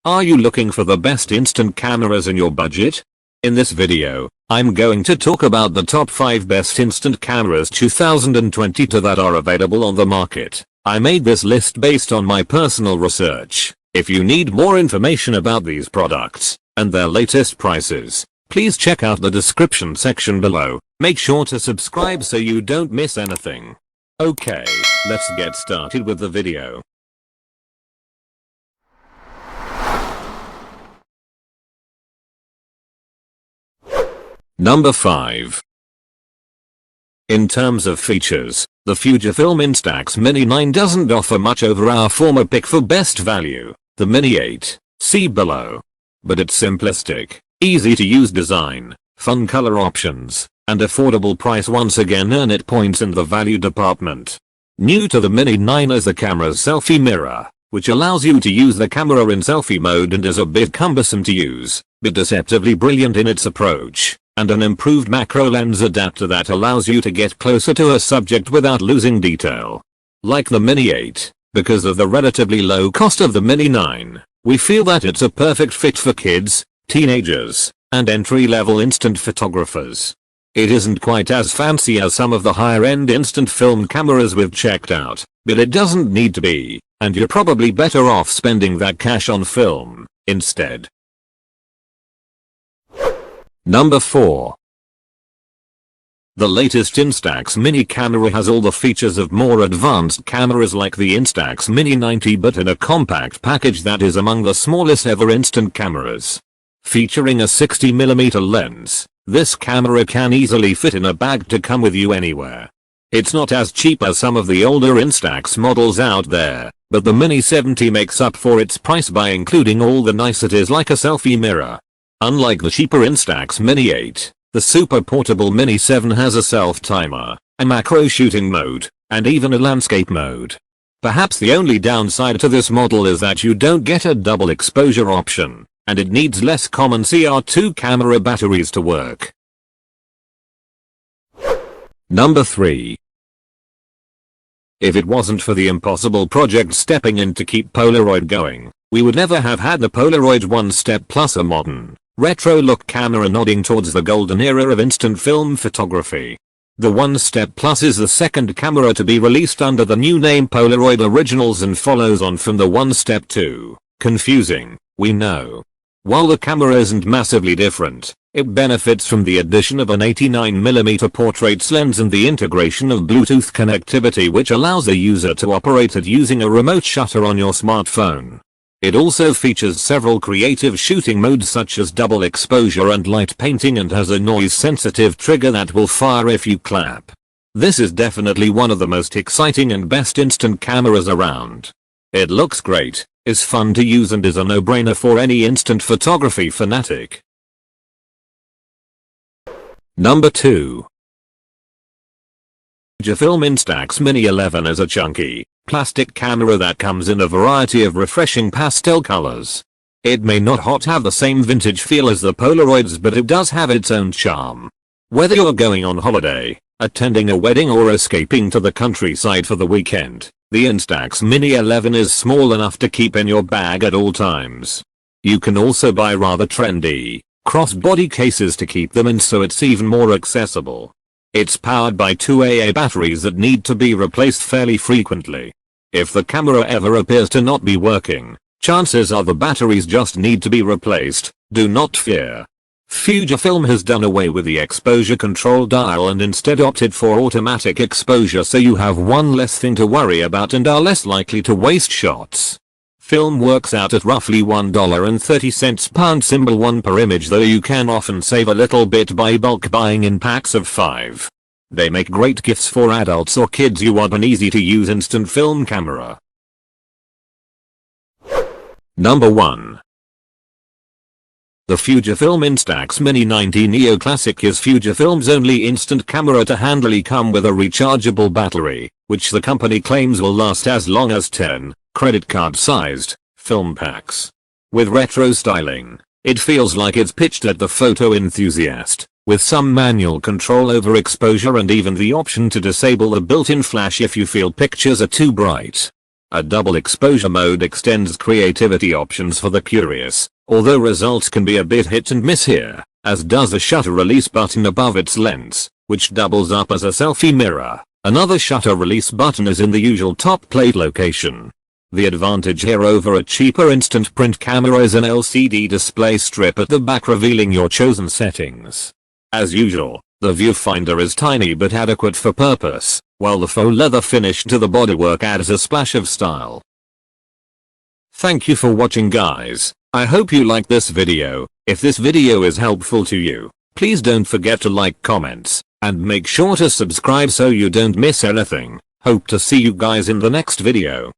Are you looking for the best instant cameras in your budget? In this video, I'm going to talk about the top 5 best instant cameras 2022 that are available on the market. I made this list based on my personal research. If you need more information about these products and their latest prices, please check out the description section below. Make sure to subscribe so you don't miss anything. Okay, let's get started with the video. Number 5. In terms of features, the Fujifilm Instax Mini 9 doesn't offer much over our former pick for best value, the Mini 8, see below. But its simplistic, easy to use design, fun color options, and affordable price once again earn it points in the value department. New to the Mini 9 is the camera's selfie mirror, which allows you to use the camera in selfie mode and is a bit cumbersome to use, but deceptively brilliant in its approach. And an improved macro lens adapter that allows you to get closer to a subject without losing detail. Like the Mini 8, because of the relatively low cost of the Mini 9, we feel that it's a perfect fit for kids, teenagers, and entry-level instant photographers. It isn't quite as fancy as some of the higher-end instant film cameras we've checked out, but it doesn't need to be, and you're probably better off spending that cash on film instead. Number 4. The latest Instax Mini camera has all the features of more advanced cameras like the Instax Mini 90 but in a compact package that is among the smallest ever instant cameras. Featuring a 60mm lens, this camera can easily fit in a bag to come with you anywhere. It's not as cheap as some of the older Instax models out there, but the Mini 70 makes up for its price by including all the niceties like a selfie mirror. Unlike the cheaper Instax Mini 8, the super portable Mini 7 has a self-timer, a macro shooting mode, and even a landscape mode. Perhaps the only downside to this model is that you don't get a double exposure option, and it needs less common CR2 camera batteries to work. Number 3. If it wasn't for the impossible project stepping in to keep Polaroid going, we would never have had the Polaroid One Step Plus, a modern, retro-look camera nodding towards the golden era of instant film photography. The One Step Plus is the second camera to be released under the new name Polaroid Originals and follows on from the One Step 2. Confusing, we know. While the camera isn't massively different, it benefits from the addition of an 89mm portrait lens and the integration of Bluetooth connectivity which allows the user to operate it using a remote shutter on your smartphone. It also features several creative shooting modes such as double exposure and light painting and has a noise-sensitive trigger that will fire if you clap. This is definitely one of the most exciting and best instant cameras around. It looks great, is fun to use and is a no-brainer for any instant photography fanatic. Number 2. Fujifilm Instax Mini 11 is a chunky, plastic camera that comes in a variety of refreshing pastel colors. It may not have the same vintage feel as the Polaroids, but it does have its own charm. Whether you're going on holiday, attending a wedding or escaping to the countryside for the weekend, the Instax Mini 11 is small enough to keep in your bag at all times. You can also buy rather trendy, crossbody cases to keep them in so it's even more accessible. It's powered by 2 AA batteries that need to be replaced fairly frequently. If the camera ever appears to not be working, chances are the batteries just need to be replaced. Do not fear. Fujifilm has done away with the exposure control dial and instead opted for automatic exposure so you have one less thing to worry about and are less likely to waste shots. Film works out at roughly $1.30 pound symbol 1 per image, though you can often save a little bit by bulk buying in packs of 5. They make great gifts for adults or kids who want an easy to use instant film camera. Number 1. The Fujifilm Instax Mini 90 Neo Classic is Fujifilm's only instant camera to handily come with a rechargeable battery, which the company claims will last as long as 10 credit card-sized film packs. With retro styling, it feels like it's pitched at the photo enthusiast, with some manual control over exposure and even the option to disable the built-in flash if you feel pictures are too bright. A double exposure mode extends creativity options for the curious, although results can be a bit hit and miss here, as does a shutter release button above its lens, which doubles up as a selfie mirror. Another shutter release button is in the usual top plate location. The advantage here over a cheaper instant print camera is an LCD display strip at the back revealing your chosen settings. As usual, the viewfinder is tiny but adequate for purpose, while the faux leather finish to the bodywork adds a splash of style. Thank you for watching, guys. I hope you liked this video. If this video is helpful to you, please don't forget to like, comments, and make sure to subscribe so you don't miss anything. Hope to see you guys in the next video.